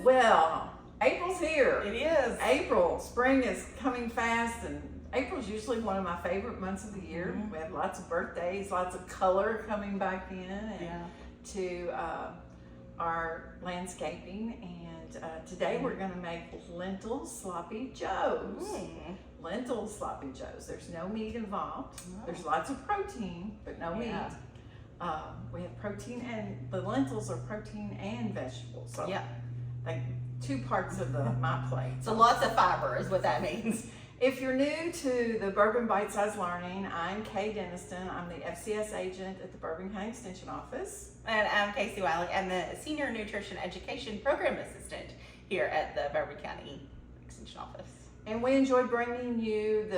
Well, April's here. It is. April, spring is coming fast, and April's usually one of my favorite months of the year. Mm-hmm. We have lots of birthdays, lots of color coming back in, and to our landscaping. And today we're going to make Lentil Sloppy Joes. Lentil Sloppy Joes. There's no meat involved. There's lots of protein, but no meat. We have protein, and the lentils are protein and vegetables. So like 2 parts of my plate. So lots of fiber is what that means. If you're new to the Bourbon Bite-Sized Learning, I'm Kay Denniston. I'm the FCS agent at the Bourbon County Extension Office. And I'm Kacy Wiley. I'm the Senior Nutrition Education Program Assistant here at the Bourbon County Extension Office. And we enjoy bringing you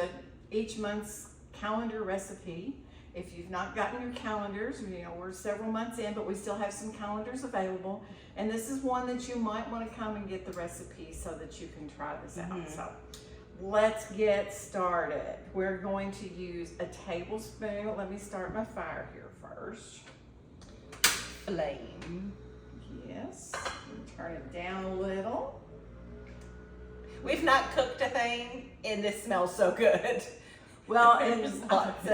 each month's calendar recipe. If you've not gotten your calendars, we're several months in, but we still have some calendars available. And this is one that you might want to come and get the recipe so that you can try this out. So let's get started. We're going to use a tablespoon. Let me start my fire here first. Flame. Yes. Turn it down a little. We've not cooked a thing, and this smells so good. Well, and there's lots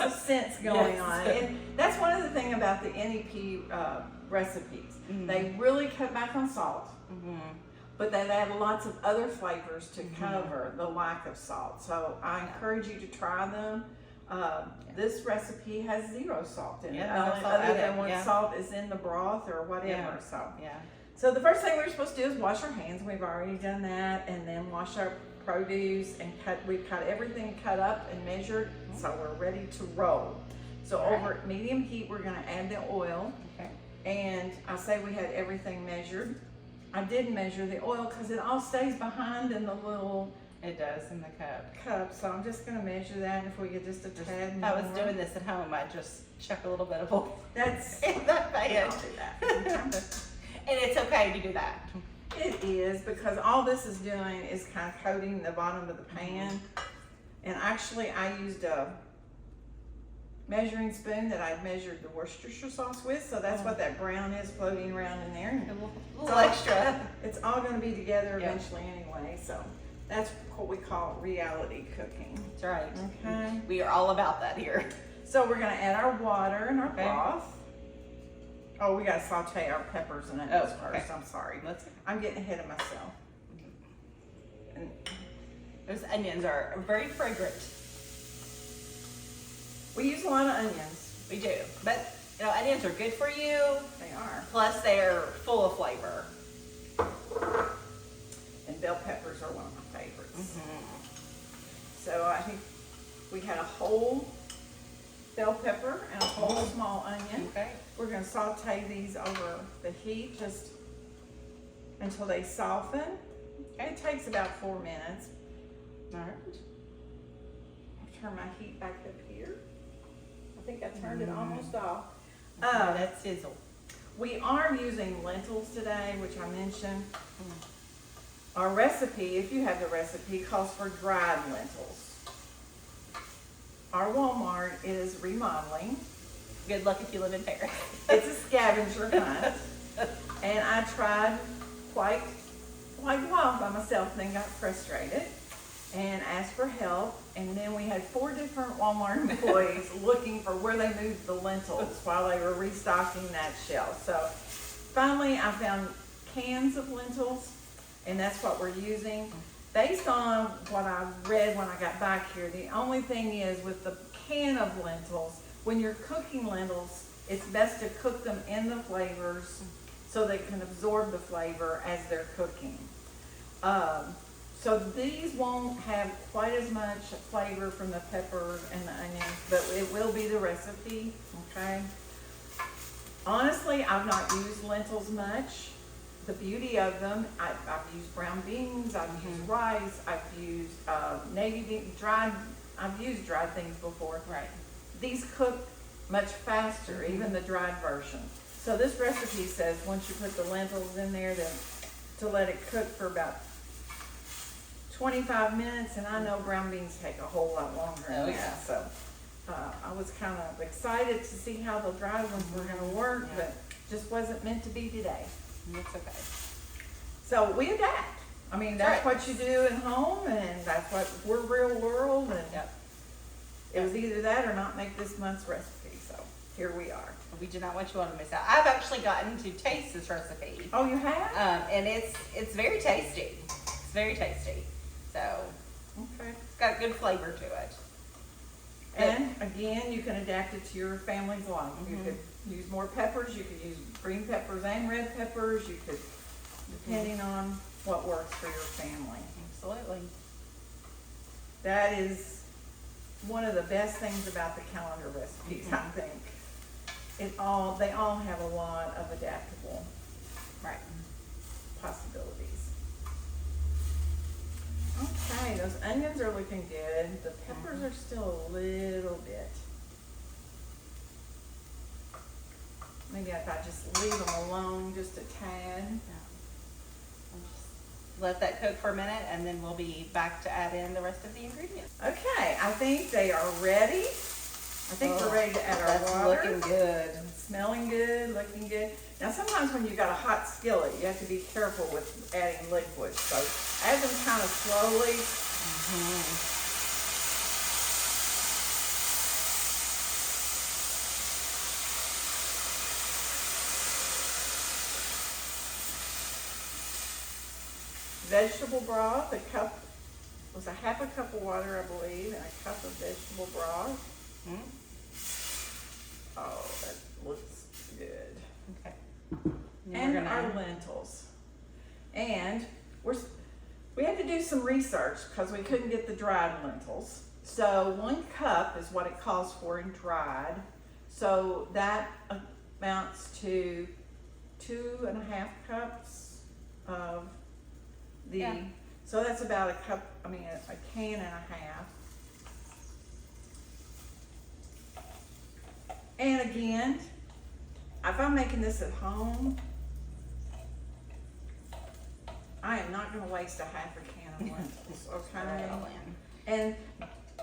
of scents going on. And that's one of the things about the NEP recipes. They really cut back on salt, but they add lots of other flavors to cover the lack of salt. So I encourage you to try them. This recipe has 0 salt in it, other than when salt is in the broth or whatever. So the first thing we're supposed to do is wash our hands. We've already done that, and then wash our produce and we've got everything cut up and measured, so we're ready to roll. So over medium heat, we're going to add the oil. And I say we had everything measured. I did measure the oil because it all stays behind in the little It does in the cup. So I'm just going to measure that. If we get just a tad more. I was doing this at home, I just chuck a little bit of oil. That's in that pan. I'll do that. And it's okay to do that. It is, because all this is doing is kind of coating the bottom of the pan. And actually I used a measuring spoon that I measured the Worcestershire sauce with, so that's what that brown is floating around in there. A little extra. It's all going to be together eventually anyway, so that's what we call reality cooking. That's right. Okay. We are all about that here. So we're going to add our water and our broth. Oh, we got to saute our peppers and onions first. I'm sorry. I'm getting ahead of myself. And those onions are very fragrant. we use a lot of onions. We do. But, onions are good for you. They are. Plus, they're full of flavor. And bell peppers are one of my favorites. So I think we had a whole bell pepper and a whole small onion. We're going to saute these over the heat just until they soften. It takes about 4 minutes. All right. I'll turn my heat back up here. I think I turned it almost off. That sizzle. We are using lentils today, which I mentioned. Our recipe, if you have the recipe, calls for dried lentils. Our Walmart is remodeling. Good luck if you live in Paris. It's a scavenger hunt. And I tried quite a while by myself, then got frustrated and asked for help. And then we had 4 different Walmart employees looking for where they moved the lentils while they were restocking that shelf. So finally I found cans of lentils, and that's what we're using. Based on what I read when I got back here, the only thing is with the can of lentils, when you're cooking lentils, it's best to cook them in the flavors so they can absorb the flavor as they're cooking. So these won't have quite as much flavor from the peppers and the onions, but it will be the recipe, okay? Honestly, I've not used lentils much. The beauty of them, I've used brown beans, I've used rice, I've used navy beans, I've used dried things before. These cook much faster, even the dried version. So this recipe says once you put the lentils in there, to let it cook for about 25 minutes, and I know brown beans take a whole lot longer than that. So I was kind of excited to see how the dried ones were going to work, but just wasn't meant to be today. It's okay. So we adapt. I mean, that's Right. what you do at home, and that's what we're real world, and Yep. it was either that or not make this month's recipe. So here we are. We do not want you all to miss out. I've actually gotten to taste this recipe. Oh, you have? And it's very tasty. It's very tasty. So Okay. it's got good flavor to it. And again, you can adapt it to your family's life. You Mhm. could use more peppers. You could use green peppers and red peppers. You could, depending on what works for your family. Absolutely. That is one of the best things about the calendar recipes, I think. They all have a lot of adaptable Right. possibilities. Okay, those onions are looking good. The peppers are still a little bit. Maybe if I just leave them alone just a tad. Yeah. I'll just let that cook for a minute, and then we'll be back to add in the rest of the ingredients. Okay, I think they are ready. I think we're ready to add our That's water. looking good. Smelling good, looking good. Now sometimes when you've got a hot skillet, you have to be careful with adding liquids. So add them kind of slowly. Vegetable broth, was a half a cup of water, I believe, and a cup of vegetable broth. Mhm. Oh, that looks good. Okay. And we're gonna our lentils. And we had to do some research because we couldn't get the dried lentils. So 1 cup is what it calls for in dried. So that amounts to 2.5 cups of the, Yeah. so that's about a can and a half. And again, if I'm making this at home, I am not gonna waste a half a can of lentils, okay? And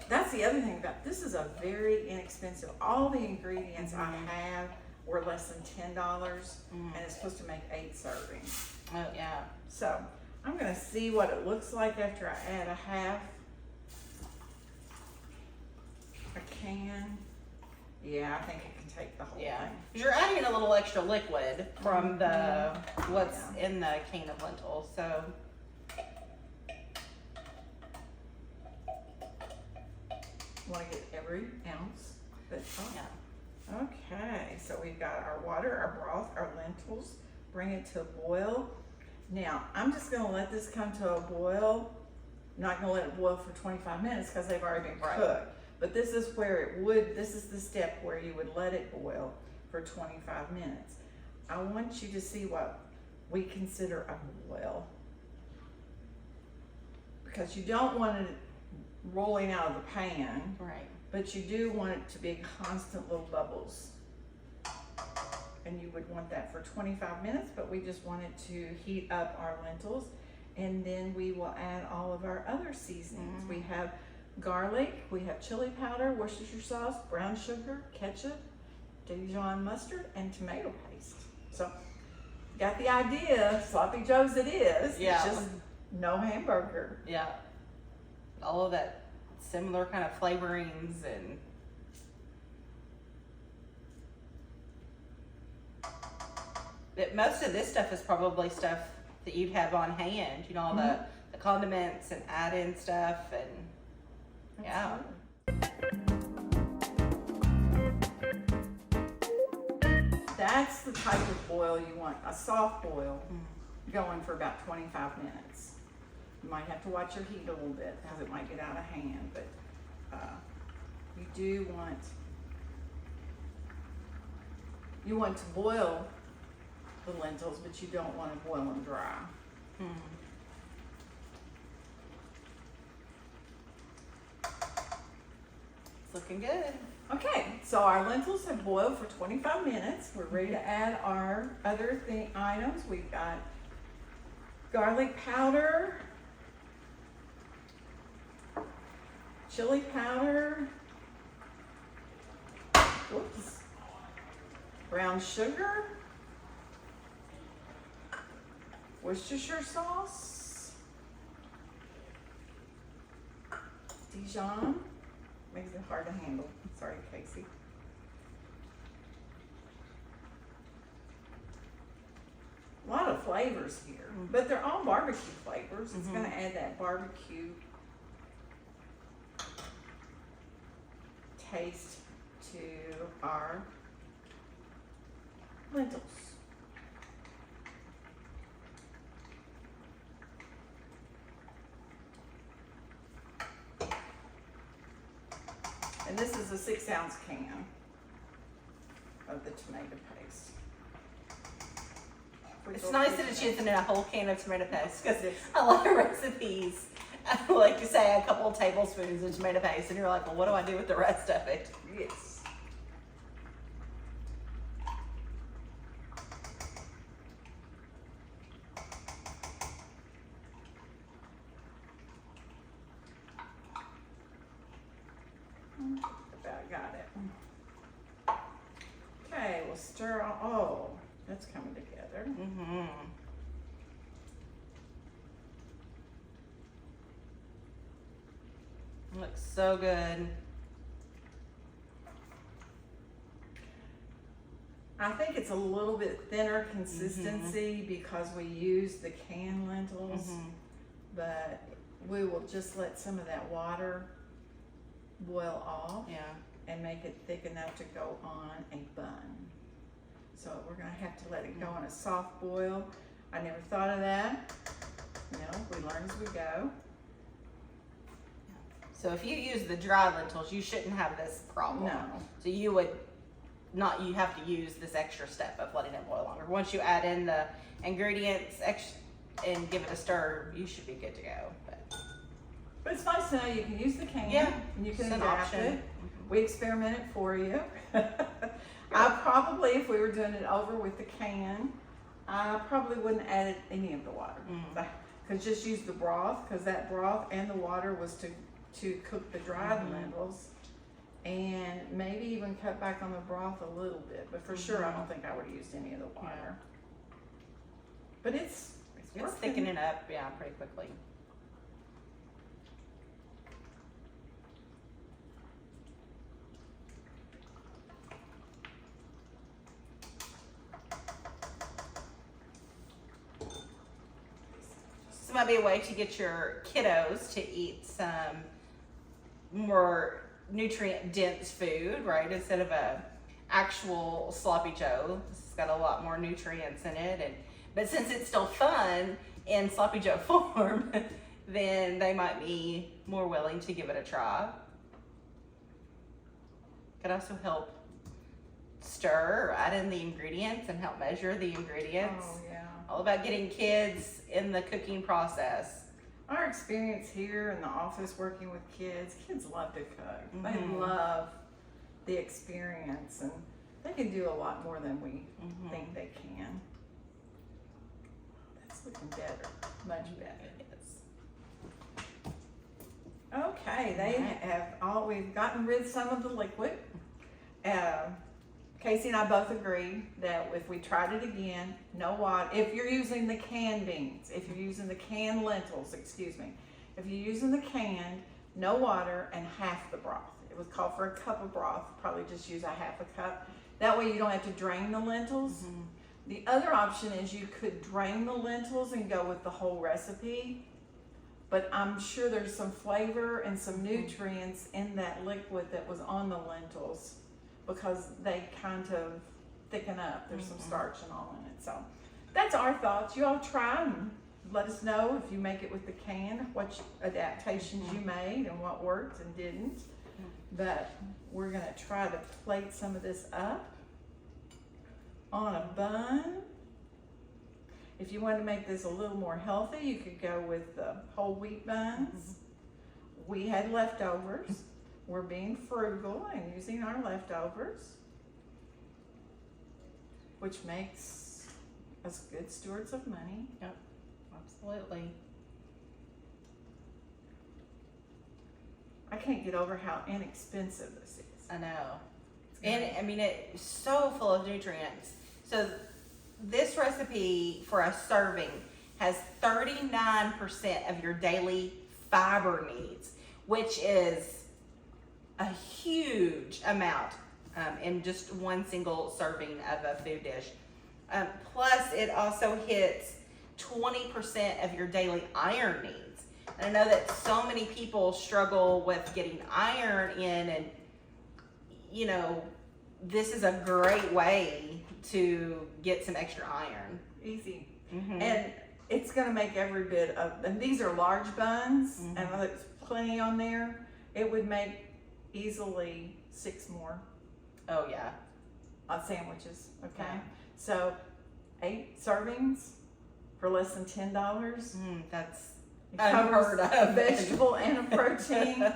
that's the other thing about, this is a very inexpensive, all the ingredients I have were less than $10, and it's supposed to make 8 servings. Oh, yeah. So, I'm gonna see what it looks like after I add a half a can. Yeah, I think it can take the whole Yeah. thing. 'Cause you're adding a little extra liquid from the what's Yeah. in the can of lentils, so. Want to get every ounce, but, Yeah. okay, so we've got our water, our broth, our lentils, bring it to a boil. Now, I'm just gonna let this come to a boil. I'm not gonna let it boil for 25 minutes because they've already been Right. cooked. But this is this is the step where you would let it boil for 25 minutes. I want you to see what we consider a boil. Because you don't want it rolling out of the pan, Right. but you do want it to be constant little bubbles. And you would want that for 25 minutes, but we just want it to heat up our lentils. And then we will add all of our other seasonings. We have garlic, we have chili powder, Worcestershire sauce, brown sugar, ketchup, Dijon mustard, and tomato paste. So, got the idea, Sloppy Joes it is. Yeah. It's just no hamburger. Yeah. All of that similar kind of flavorings and. Most of this stuff is probably stuff that you'd have on hand, you know, all the condiments and add-in stuff and, yeah. That's the type of boil you want, a soft boil, going for about 25 minutes. You might have to watch your heat a little bit because it might get out of hand, but you do want to boil the lentils, but you don't want to boil them dry. It's looking good. Okay, so our lentils have boiled for 25 minutes. We're ready to add our other items. We've got garlic powder, chili powder, brown sugar, Worcestershire sauce, Dijon, makes it hard to handle. Sorry, Kacy. A lot of flavors here, but they're all barbecue flavors. It's going to add that barbecue taste to our lentils. And this is a 6-ounce can of the tomato paste. It's nice that it's using a whole can of tomato paste, because a lot of recipes, I like to say a couple of tablespoons of tomato paste, and you're like, well, what do I do with the rest of it? Yes. About got it. Okay, we'll stir. Oh, that's coming together. Looks so good. I think it's a little bit thinner consistency because we use the canned lentils, but we will just let some of that water boil off and make it thick enough to go on a bun. So we're gonna have to let it go on a soft boil. I never thought of that. You know, we learn as we go. So if you use the dry lentils, you shouldn't have this problem. No. So you would not, you have to use this extra step of letting it boil longer. Once you add in the ingredients and give it a stir, you should be good to go. But it's nice to know you can use the can. Yeah, And you can it's an adapt option. it. We experiment it for you. I probably, if we were doing it over with the can, I probably wouldn't add any of the water. Because just use the broth, because that broth and the water was to cook the dried lentils. And maybe even cut back on the broth a little bit. But for sure, I don't think I would have used any of the water. But it's working. thickening up, pretty quickly. This might be a way to get your kiddos to eat some more nutrient-dense food, right? Instead of a actual sloppy Joe. This has got a lot more nutrients in it, but since it's still fun in sloppy Joe form, then they might be more willing to give it a try. Could also help stir or add in the ingredients and help measure the ingredients. Oh, yeah. All about getting kids in the cooking process. Our experience here in the office working with kids love to cook. They love the experience, and they can do a lot more than we think they can. That's looking better, much better. Okay, they have we've gotten rid of some of the liquid. Kacy and I both agree that if we tried it again, no water. If you're using the canned beans, if you're using the canned lentils, excuse me, if you're using the canned, no water and half the broth. It was called for a cup of broth, probably just use a half a cup. That way you don't have to drain the lentils. The other option is you could drain the lentils and go with the whole recipe, but I'm sure there's some flavor and some nutrients in that liquid that was on the lentils, because they kind of thicken up. There's some starch and all in it. So that's our thoughts. You all try and let us know if you make it with the can, what adaptations you made and what worked and didn't. But we're gonna try to plate some of this up on a bun. If you want to make this a little more healthy, you could go with the whole wheat buns. We had leftovers. We're being frugal and using our leftovers, which makes us good stewards of money. Yep, absolutely. I can't get over how inexpensive this is. I know. And I mean, it's so full of nutrients. So this recipe for a serving has 39% of your daily fiber needs, which is a huge amount in just one single serving of a food dish. Plus, it also hits 20% of your daily iron needs. And I know that so many people struggle with getting iron in, and you know, this is a great way to get some extra iron. Easy. Mm-hmm. And it's going to make every bit of, and these are large buns, and there's plenty on there. It would make easily 6 more Oh yeah. sandwiches, okay? Yeah. So 8 servings for less than $10. That's It unheard covers of. a vegetable and a protein.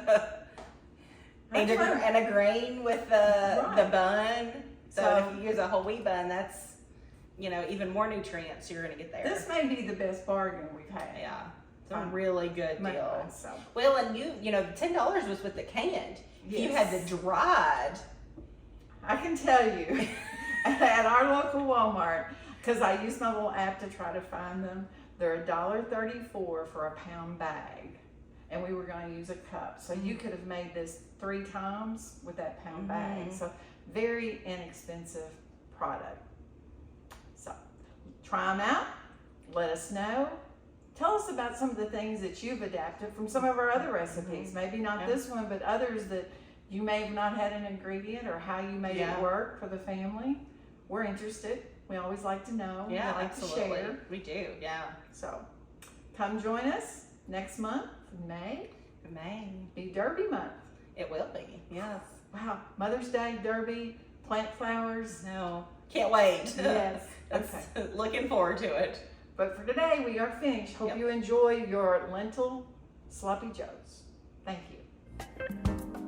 and a grain with the bun. So So- if you use a whole wheat bun, that's, you know, even more nutrients you're gonna get there. This may be the best bargain we've had. Yeah, it's a really good Money deal. wise, so. Well, and you know, $10 was with the canned. If you had Yes. the dried, I can tell you, at our local Walmart, because I use my little app to try to find them, they're $1.34 for a pound bag. And we were going to use a cup. So you could have made this 3 times with that pound bag. So very inexpensive product. So try them out. Let us know. Tell us about some of the things that you've adapted from some of our other recipes. Maybe not this one, but others that you may have not had an ingredient, or how you made it work for the family. We're interested. We always like to know. yeah, we like absolutely. to share. We do, yeah. So come join us next month, May. May. Be Derby month. It will be, yes. Wow, Mother's Day, Derby, plant flowers. No, can't wait. Yes. That's, Okay. looking forward to it. But for today, we are finished. Hope you enjoy your Lentil Sloppy Joes. Thank you.